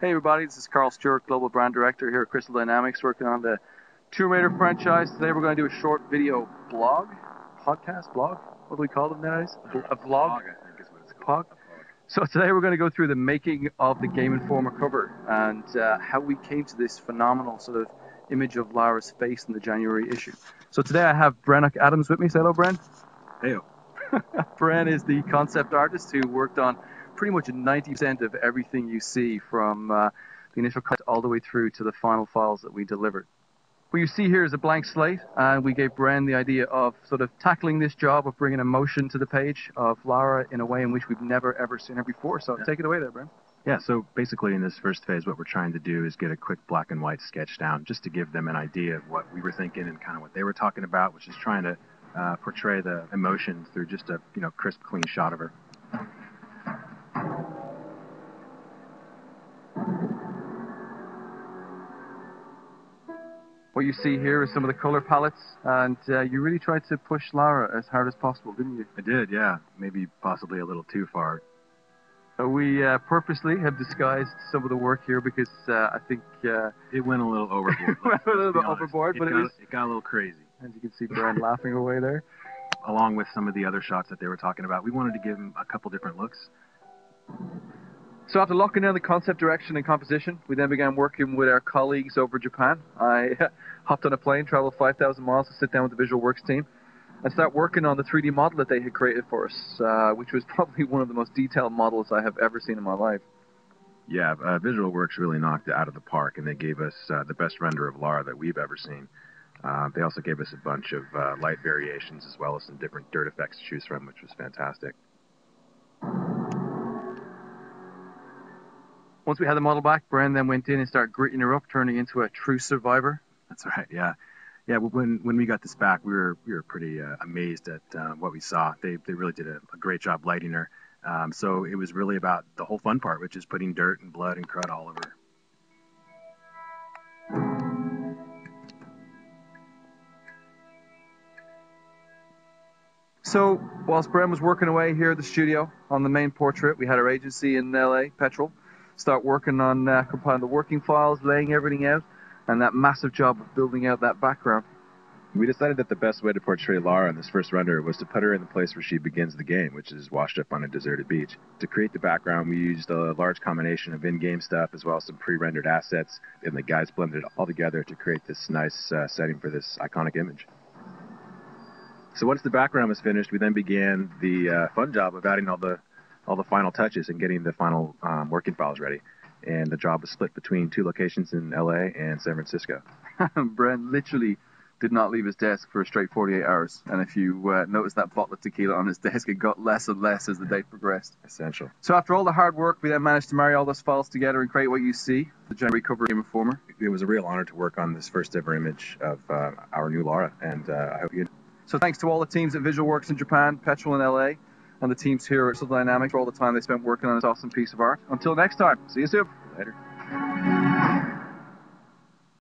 Hey everybody, this is Carl Stewart, Global Brand Director here at Crystal Dynamics, working on the Tomb Raider franchise. Today we're going to do a short video blog, podcast, blog? What do we call them nowadays? A vlog? I think is what it's called. So today we're going to go through the making of the Game Informer cover and how we came to this phenomenal sort of image of Lara's face in the January issue. So today I have Brennock Adams with me. Say hello, Bren. Hey. Bren is the concept artist who worked on pretty much 90% of everything you see from the initial cut all the way through to the final files that we delivered. What you see here is a blank slate, and we gave Bren the idea of sort of tackling this job of bringing emotion to the page of Lara in a way in which we've never ever seen her before. So take it away there, Bren. Yeah, so basically in this first phase what we're trying to do is get a quick black and white sketch down just to give them an idea of what we were thinking and kind of what they were talking about, which is trying to portray the emotion through just a crisp, clean shot of her. What you see here is some of the color palettes, and you really tried to push Lara as hard as possible, didn't you? I did, yeah. Maybe possibly a little too far. We purposely have disguised some of the work here because I think it went a little overboard. a little bit overboard, but it got a little crazy. As you can see, Bren laughing away there. Along with some of the other shots that they were talking about, we wanted to give them a couple different looks. So after locking down the concept direction and composition, we then began working with our colleagues over Japan. I hopped on a plane, traveled 5,000 miles to sit down with the Visual Works team and start working on the 3D model that they had created for us, which was probably one of the most detailed models I have ever seen in my life. Yeah, Visual Works really knocked it out of the park, and they gave us the best render of Lara that we've ever seen. They also gave us a bunch of light variations as well as some different dirt effects to choose from, which was fantastic. Once we had the model back, Bren then went in and started gritting her up, turning into a true survivor. That's right, yeah. Yeah, when we got this back, we were pretty amazed at what we saw. They really did a great job lighting her. So it was really about the whole fun part, which is putting dirt and blood and crud all over her. So, whilst Bren was working away here at the studio on the main portrait, we had our agency in LA, Petrol, start working on compiling the working files, laying everything out, and that massive job of building out that background. We decided that the best way to portray Lara in this first render was to put her in the place where she begins the game, which is washed up on a deserted beach. To create the background, we used a large combination of in-game stuff as well as some pre-rendered assets, and the guys blended it all together to create this nice setting for this iconic image. So once the background was finished, we then began the fun job of adding all the final touches and getting the final working files ready. And the job was split between two locations in LA and San Francisco. Bren literally did not leave his desk for a straight 48 hours. And if you notice that bottle of tequila on his desk, it got less and less as the day progressed. Essential. So after all the hard work, we then managed to marry all those files together and create what you see, the January cover Game Informer. It was a real honor to work on this first ever image of our new Lara, and I hope you... So thanks to all the teams at Visual Works in Japan, Petrol in LA, and the teams here at Crystal Dynamics for all the time they spent working on this awesome piece of art. Until next time, see you soon. Later.